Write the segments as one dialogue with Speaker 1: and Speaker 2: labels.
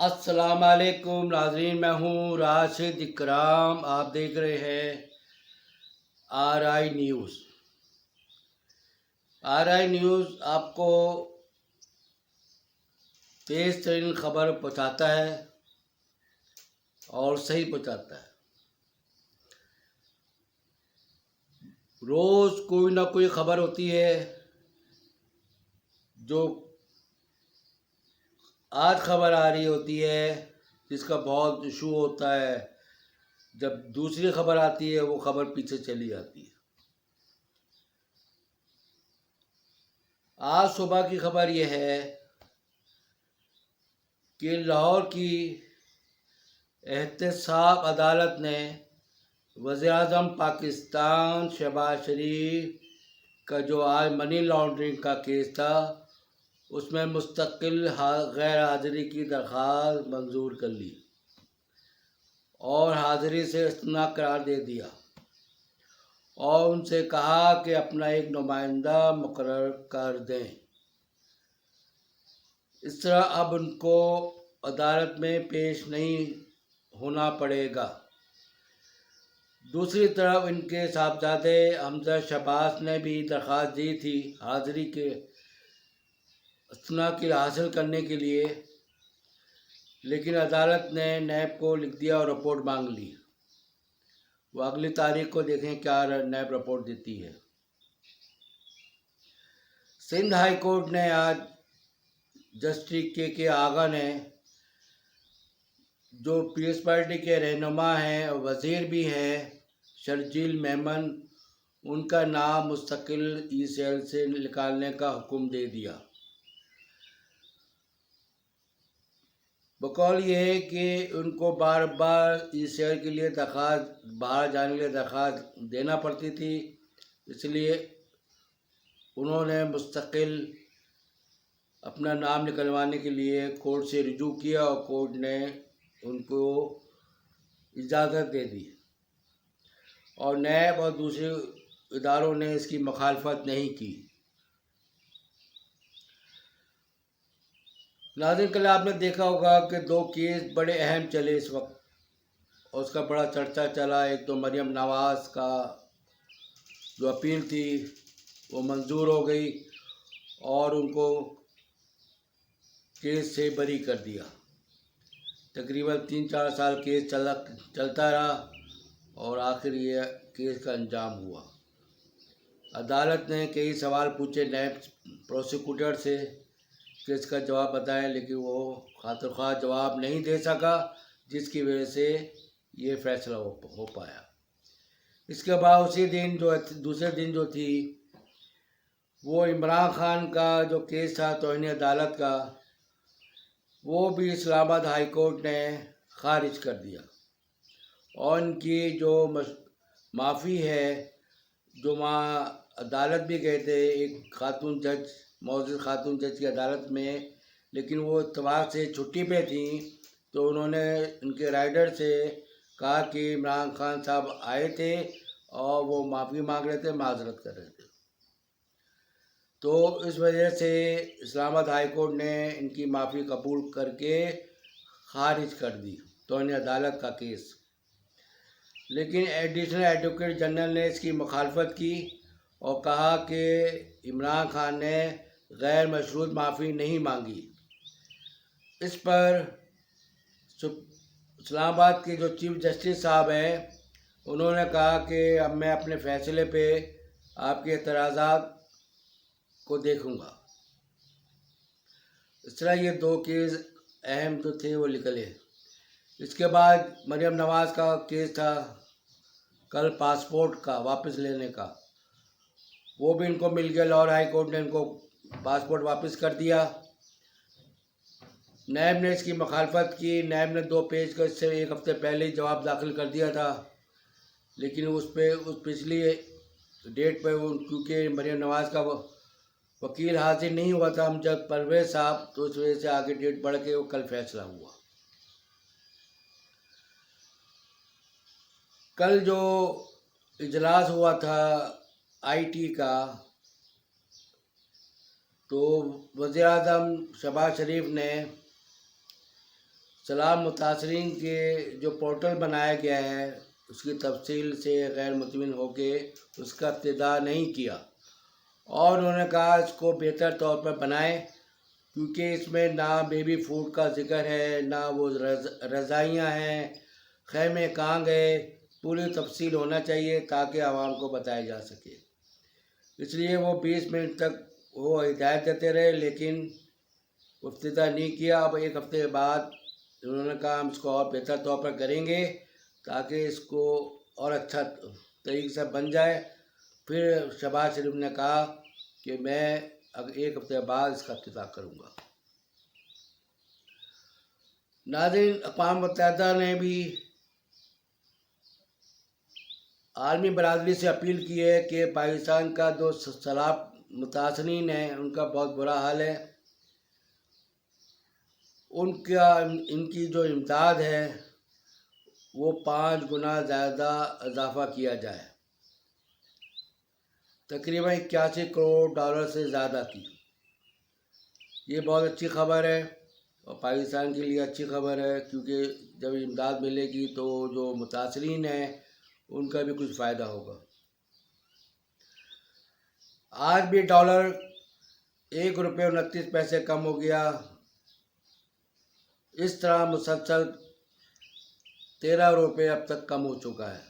Speaker 1: अस्सलाम वालेकुम नाजरीन, मैं हूँ राशिद इकराम। आप देख रहे हैं RI न्यूज़। RI न्यूज़ आपको तेज़ तरीन खबर पहुँचाता है और सही पहुँचाता है। रोज़ कोई ना कोई खबर होती है। जो आज खबर आ रही होती है जिसका बहुत इशू होता है, जब दूसरी खबर आती है वो खबर पीछे चली जाती है। आज सुबह की खबर यह है कि लाहौर की एहतसाब अदालत ने वज़ीर-ए-आज़म पाकिस्तान शहबाज शरीफ का जो आज मनी लॉन्ड्रिंग का केस था, उसमें मुस्तकिल गैर हाज़िरी की दरख्वास्त मंजूर कर ली और हाज़िरी से इस्तिना करार दे दिया और उनसे कहा कि अपना एक नुमाइंदा मुकर्रर कर दें। इस तरह अब उनको अदालत में पेश नहीं होना पड़ेगा। दूसरी तरफ इनके साहबजादे हमजा शहबाज ने भी दरख्वास्त दी थी हाज़िरी के इस्तिना की हासिल करने के लिए, लेकिन अदालत ने नैब को लिख दिया और रिपोर्ट मांग ली। वो अगली तारीख को देखें क्या नैब रिपोर्ट देती है। सिंध हाई कोर्ट ने आज जस्टिस के आगा ने, जो पीस पार्टी के रहनुमा हैं और वज़ीर भी हैं, शर्जील मेमन, उनका नाम मुस्तकिल ई-सेल से निकालने का हुक्म दे दिया। बकौल ये है कि उनको बार बार ई-सेल के लिए दरख्वास्त, बाहर जाने के लिए दरख्वास्त देना पड़ती थी, इसलिए उन्होंने मुस्तकिल अपना नाम निकलवाने के लिए कोर्ट से रुजू किया और कोर्ट ने उनको इजाज़त दे दी और नैब और दूसरे इदारों ने इसकी मुखालफत नहीं की। नाज़रीन, कल आपने देखा होगा कि दो केस बड़े अहम चले इस वक्त और उसका बड़ा चर्चा चला। एक तो मरियम नवाज़ का जो अपील थी वो मंजूर हो गई और उनको केस से बरी कर दिया। तकरीबन 3-4 साल केस चलता रहा और आखिर ये केस का अंजाम हुआ। अदालत ने कई सवाल पूछे नैब प्रोसिक्यूटर से कि इसका जवाब बताएं, लेकिन वो खातिर-ख्वाह जवाब नहीं दे सका, जिसकी वजह से ये फैसला हो पाया। इसके बाद उसी दिन दूसरे दिन जो थी वो इमरान खान का जो केस था तौहीन अदालत का, वो भी इस्लामाबाद हाई कोर्ट ने ख़ारिज कर दिया और इनकी जो माफ़ी है, जो वहाँ अदालत भी गए थे एक खातून जज, मौजूद खातून जज की अदालत में, लेकिन वो इत्तफाक से छुट्टी पे थी, तो उन्होंने उनके राइडर से कहा कि इमरान खान साहब आए थे और वो माफ़ी मांग रहे थे, माजरत कर रहे थे। तो इस वजह से इस्लामाबाद हाई कोर्ट ने इनकी माफ़ी कबूल करके ख़ारिज कर दी तौहीन अदालत का केस। लेकिन एडिशनल एडवोकेट जनरल ने इसकी मुखालफत की और कहा कि इमरान खान ने गैर मशरूत माफ़ी नहीं मांगी। इस पर इस्लामाबाद के जो चीफ जस्टिस साहब हैं, उन्होंने कहा कि अब मैं अपने फ़ैसले पे आपके एतराज़ात को देखूंगा। इस तरह ये दो केस अहम जो थे वो निकले। इसके बाद मरियम नवाज़ का केस था कल, पासपोर्ट का वापस लेने का, वो भी इनको मिल गया। लाहौर हाई कोर्ट ने इनको पासपोर्ट वापस कर दिया। नैब ने इसकी मुखालफत की। नैब ने 2 पेज का इससे एक हफ़्ते पहले ही जवाब दाखिल कर दिया था, लेकिन उस पिछली डेट पे क्योंकि मरियम नवाज़ का वकील हाजिर नहीं हुआ था, अमजद परवेज़ साहब, तो उस वजह से आगे डेट बढ़ के वो कल फैसला हुआ। कल जो इजलास हुआ था IT का, तो वज़ीर-ए-आज़म शहबाज शरीफ ने सलाम मुतासरीन के जो पोर्टल बनाया गया है उसकी तफसील से गैर मुतमिन होके उसका इब्तिदा नहीं किया और उन्होंने कहा इसको बेहतर तौर पर बनाएं, क्योंकि इसमें ना बेबी फूड का जिक्र है, ना वो रज़ाइयाँ हैं, खैमे कहाँ गए, पूरी तफसील होना चाहिए ताकि आवाम को बताया जा सके। इसलिए वो 20 मिनट तक वो हिदायत देते रहे, लेकिन इफ्तिताह नहीं किया। अब एक हफ्ते बाद उन्होंने कहा हम इसको और बेहतर तौर पर करेंगे ताकि इसको और अच्छा तरीके से बन जाए। फिर शहबाज शरीफ ने कहा कि मैं अब एक हफ्ते बाद इसका इफ्तिताह करूँगा। नाज़रीन, अक़वाम मुत्तहिदा ने भी आलमी बरादरी से अपील की है कि पाकिस्तान का जो सैलाब मुतासरीन है उनका बहुत बुरा हाल है, उनका इनकी जो इमदाद है वो 5 गुना ज़्यादा इजाफ़ा किया जाए, तकरीबन 81 करोड़ डॉलर से ज़्यादा की। ये बहुत अच्छी खबर है और पाकिस्तान के लिए अच्छी खबर है, क्योंकि जब इमदाद मिलेगी तो जो मुतासरीन हैं उनका भी कुछ फ़ायदा होगा। आज भी डॉलर 1 रुपये 29 पैसे कम हो गया। इस तरह मुसलसल 13 रुपये अब तक कम हो चुका है,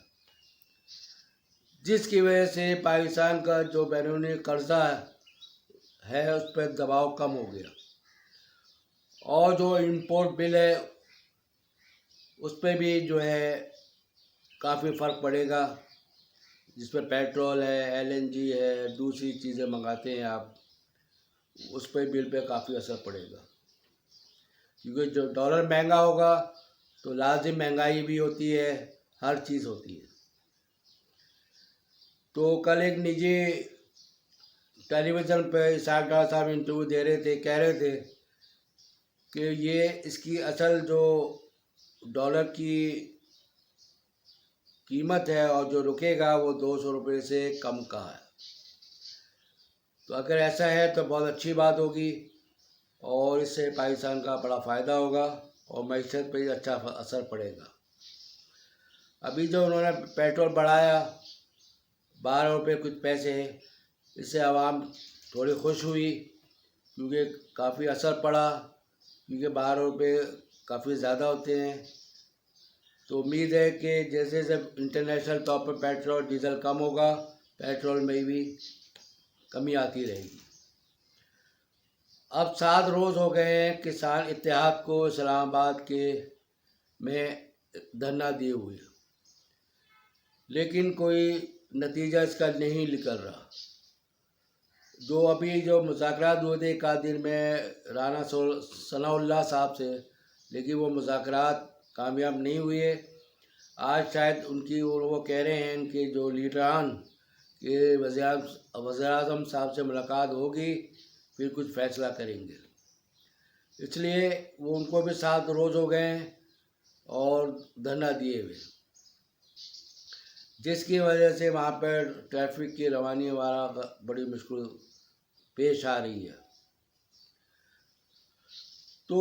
Speaker 1: जिसकी वजह से पाकिस्तान का जो बैरूनी कर्जा है उस पर दबाव कम हो गया और जो इंपोर्ट बिल है उस पर भी जो है काफ़ी फ़र्क पड़ेगा, जिसमें पेट्रोल है, LNG है, दूसरी चीज़ें मंगाते हैं आप, उस पर बिल पे काफ़ी असर पड़ेगा। क्योंकि जो डॉलर महंगा होगा तो लाजिम महंगाई भी होती है, हर चीज़ होती है। तो कल एक निजी टेलीविज़न पे इसाक डार साहब इंटरव्यू दे रहे थे, कह रहे थे कि ये इसकी असल जो डॉलर की कीमत है और जो रुकेगा वो 200 रुपये से कम का है। तो अगर ऐसा है तो बहुत अच्छी बात होगी और इससे पाकिस्तान का बड़ा फ़ायदा होगा और मईशत पे अच्छा असर पड़ेगा। अभी जो उन्होंने पेट्रोल बढ़ाया 12 रुपये कुछ पैसे, इससे आवाम थोड़ी खुश हुई क्योंकि काफ़ी असर पड़ा, क्योंकि 12 रुपये काफ़ी ज़्यादा होते हैं। तो उम्मीद है कि जैसे जब इंटरनेशनल तौर पर पेट्रोल डीजल कम होगा, पेट्रोल में भी कमी आती रहेगी। अब 7 रोज़ हो गए हैं किसान इत्तेहाद को इस्लामाबाद के में धरना दिए हुए, लेकिन कोई नतीजा इसका नहीं निकल रहा। जो अभी जो मुज़ाकरात हुए थे एक आध दिन में राना सनाउल्लाह साहब से, लेकिन वो मुज़ाकरात कामयाब नहीं हुए। आज शायद उनकी वो कह रहे हैं कि जो लीडरान के वज़ीर-ए-आज़म साहब से मुलाकात होगी, फिर कुछ फ़ैसला करेंगे। इसलिए वो उनको भी 7 रोज़ हो गए हैं और धरना दिए हुए, जिसकी वजह से वहाँ पर ट्रैफिक की रवानी वाला बड़ी मुश्किल पेश आ रही है। तो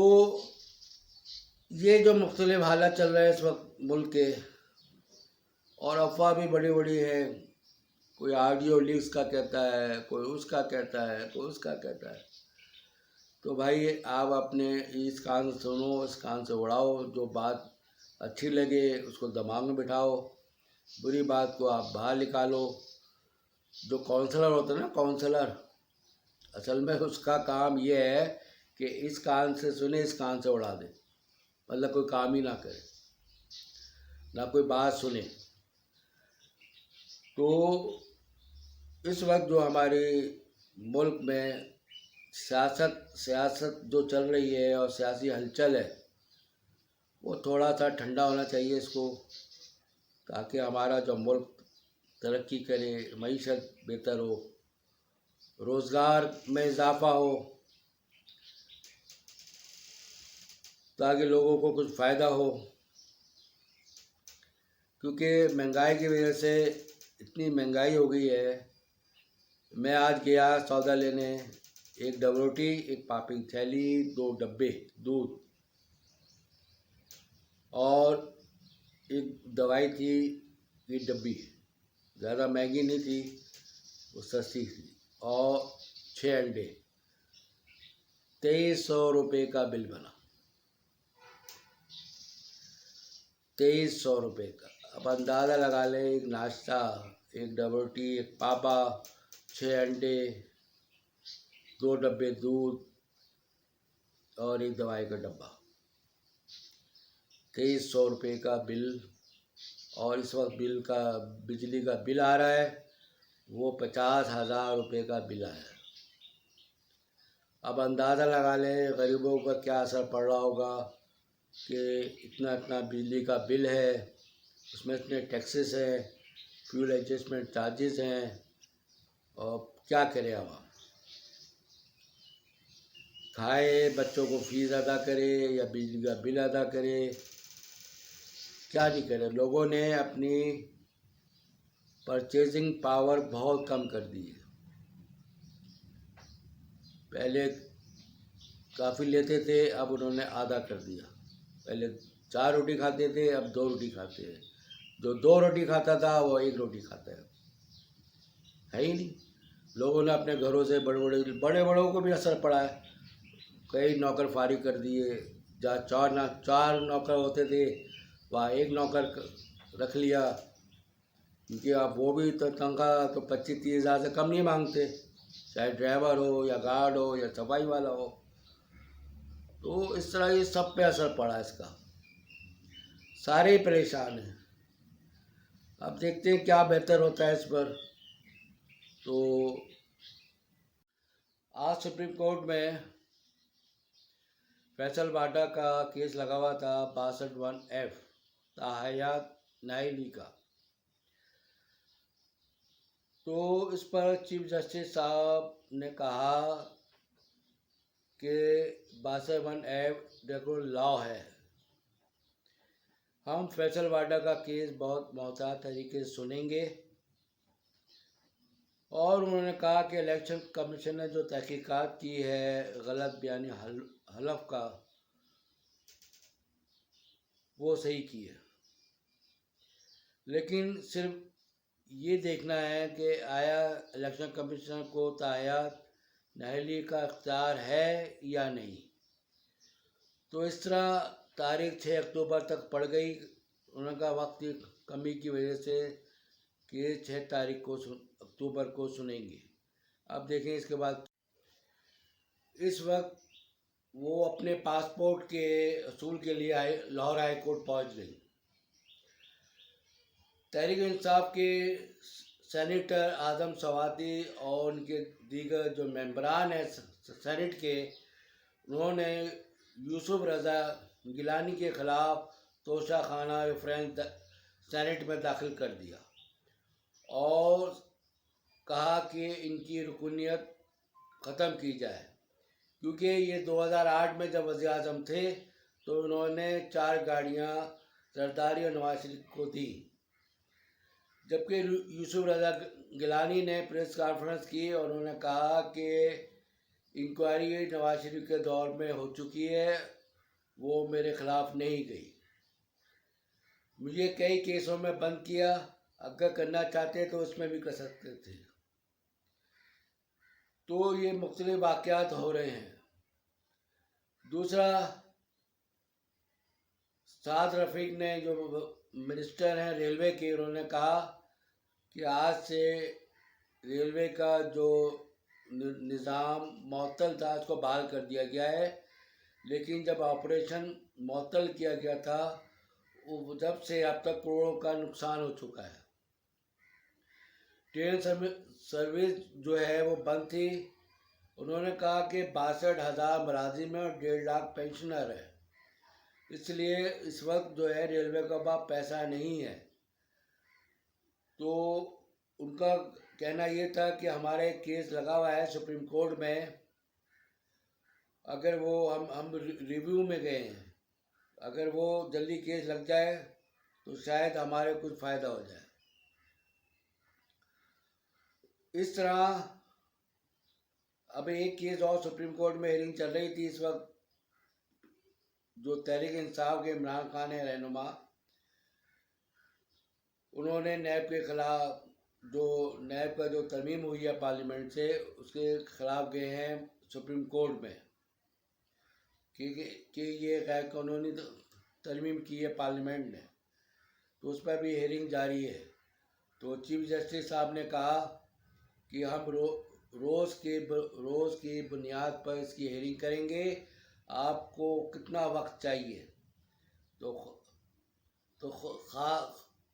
Speaker 1: ये जो मुख्तलिफ हालात चल रहे हैं इस वक्त मुल्क के, और अफवाह भी बड़ी बड़ी है, कोई ऑडियो लीक्स का कहता है, कोई उसका कहता है, कोई उसका कहता है। तो भाई आप अपने इस कान से सुनो, इस कान से उड़ाओ, जो बात अच्छी लगे उसको दिमाग में बिठाओ, बुरी बात को आप बाहर निकालो। जो काउंसलर होता है ना, काउंसलर, असल में उसका काम ये है कि इस कान से सुने, इस कान से उड़ा दे, मतलब कोई काम ही ना करे, ना कोई बात सुने। तो इस वक्त जो हमारे मुल्क में सियासत जो चल रही है और सियासी हलचल है, वो थोड़ा सा ठंडा होना चाहिए इसको, ताकि हमारा जो मुल्क तरक्की करे, मईशत बेहतर हो, रोज़गार में इजाफ़ा हो, ताकि लोगों को कुछ फ़ायदा हो। क्योंकि महंगाई की वजह से इतनी महंगाई हो गई है। मैं आज गया सौदा लेने, एक डबल रोटी, एक पापी थैली, 2 डब्बे दूध, और एक दवाई थी की डब्बी, ज़्यादा महंगी नहीं थी, वो सस्ती थी, और 6 अंडे। 2300 रुपये का बिल बना, 2300 रुपये का। अब अंदाज़ा लगा लें, एक नाश्ता, एक डबल रोटी, एक पापा, 6 अंडे, 2 डब्बे दूध और एक दवाई का डब्बा, 2300 रुपये का बिल। और इस वक्त बिजली का बिल आ रहा है, वो 50,000 रुपये का बिल आया है। अब अंदाज़ा लगा लें गरीबों पर क्या असर पड़ रहा होगा कि इतना इतना बिजली का बिल है, उसमें इतने टैक्सेस हैं, फ्यूल एडजस्टमेंट चार्जेस हैं, और क्या करें अब, खाए, बच्चों को फीस अदा करे या बिजली का बिल अदा करे, क्या नहीं करे। लोगों ने अपनी परचेजिंग पावर बहुत कम कर दी है। पहले काफ़ी लेते थे, अब उन्होंने आधा कर दिया। पहले 4 रोटी खाते थे, अब 2 रोटी खाते हैं। जो 2 रोटी खाता था वो 1 रोटी खाता है ही नहीं। लोगों ने अपने घरों से बड़े बड़ों को भी असर पड़ा है। कई नौकर फारिग कर दिए, जहाँ 4 नौकर होते थे वहाँ 1 नौकर रख लिया, क्योंकि अब वो भी तो तनख्वाह तो 25-30 हज़ार से कम नहीं मांगते, चाहे ड्राइवर हो या गार्ड हो या सफाई वाला हो। तो इस तरह ये सब पे असर पड़ा इसका, सारे ही परेशान हैं। अब देखते हैं क्या बेहतर होता है इस पर। तो आज सुप्रीम कोर्ट में फैसल वाडा का केस लगा हुआ था, 62(1)(f) ताहयात नाइली का। तो इस पर चीफ जस्टिस साहब ने कहा कि 62(1)(f) देखो लॉ है। हम फैसल वाडा का केस बहुत मोहतात तरीके से सुनेंगे, और उन्होंने कहा कि इलेक्शन कमीशन ने जो तहकीकात की है गलत बयानी हलफ का, वो सही की है। लेकिन सिर्फ ये देखना है कि आया इलेक्शन कमीशन को ताहयात नाइली का इख्तियार है या नहीं। तो इस तरह तारीख 6 अक्टूबर तक पड़ गई। उन्होंने कहा वक्त की कमी की वजह से कि 6 तारीख को अक्टूबर को सुनेंगे। अब देखें इसके बाद। इस वक्त वो अपने पासपोर्ट के असूल के लिए लाहौर हाई कोर्ट पहुँच गई। तहरीक इंसाफ के सेनेटर आज़म सवादी और उनके दीगर जो मेंबरान हैं सेनेट के, उन्होंने यूसुफ रज़ा गिलानी के ख़िलाफ़ तोशाखाना रेफरेंस सेनेट में दाखिल कर दिया और कहा कि इनकी रुकनीत ख़त्म की जाए, क्योंकि ये 2008 में जब वज़ीर आज़म थे तो उन्होंने 4 गाड़ियाँ जरदारी और नवाज शरीफ को दी। जबकि यूसुफ रज़ा गिलानी ने प्रेस कॉन्फ्रेंस की और उन्होंने कहा कि इंक्वायरी नवाज शरीफ के दौर में हो चुकी है, वो मेरे ख़िलाफ़ नहीं गई, मुझे कई केसों में बंद किया, अगर करना चाहते तो उसमें भी कर सकते थे। तो ये मुख्तलिफ वाक़यात हो रहे हैं। दूसरा, साद रफ़ीक ने जो मिनिस्टर हैं रेलवे के, उन्होंने कहा कि आज से रेलवे का जो निज़ाम मअतल था उसको बहाल कर दिया गया है। लेकिन जब ऑपरेशन मअतल किया गया था वो जब से अब तक करोड़ों का नुकसान हो चुका है। ट्रेन सर्विस जो है वो बंद थी। उन्होंने कहा कि 62,000 मुलाजिम हैं और 1.5 लाख पेंशनर हैं, इसलिए इस वक्त जो है रेलवे का पास पैसा नहीं है। तो उनका कहना ये था कि हमारा एक केस लगा हुआ है सुप्रीम कोर्ट में, अगर वो हम रिव्यू में गए हैं, अगर वो जल्दी केस लग जाए तो शायद हमारे कुछ फ़ायदा हो जाए। इस तरह अब एक केस और सुप्रीम कोर्ट में हियरिंग चल रही थी इस वक्त, जो तहरीक इंसाफ के इमरान खान है रहनुमा, उन्होंने नैब के खिलाफ जो नैब का जो तरमीम हुई है पार्लियामेंट से, उसके खिलाफ गए हैं सुप्रीम कोर्ट में कि ये गैर कानूनी तरमीम की है पार्लियामेंट ने, तो उस पर भी हेयरिंग जारी है। तो चीफ जस्टिस साहब ने कहा कि हम रोज़ की बुनियाद पर इसकी हेयरिंग करेंगे, आपको कितना वक्त चाहिए। तो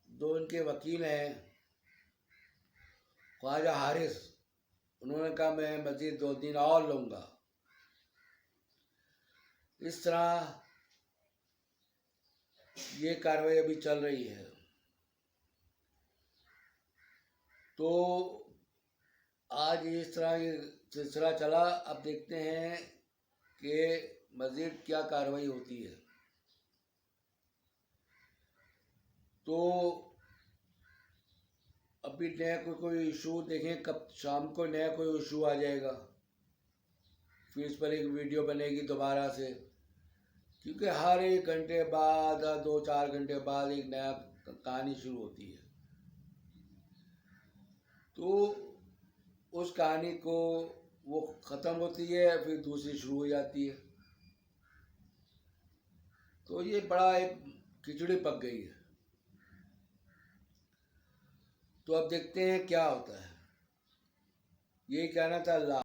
Speaker 1: जो इनके वकील हैं ख्वाजा हारिस, उन्होंने कहा मैं मज़ीद 2 दिन और लूँगा। इस तरह ये कार्रवाई अभी चल रही है। तो आज इस तरह ये सिलसिला चला। अब देखते हैं कि मज़ीद क्या कार्रवाई होती है। तो अभी नया कोई इशू देखें, कब शाम को नया कोई इशू आ जाएगा, फिर इस पर एक वीडियो बनेगी दोबारा से, क्योंकि हर 1 घंटे बाद 2-4 घंटे बाद एक नया कहानी शुरू होती है। तो उस कहानी को वो ख़त्म होती है, फिर दूसरी शुरू हो जाती है। तो ये बड़ा एक खिचड़ी पक गई है। तो अब देखते हैं क्या होता है। यही कहना था। अल्लाह।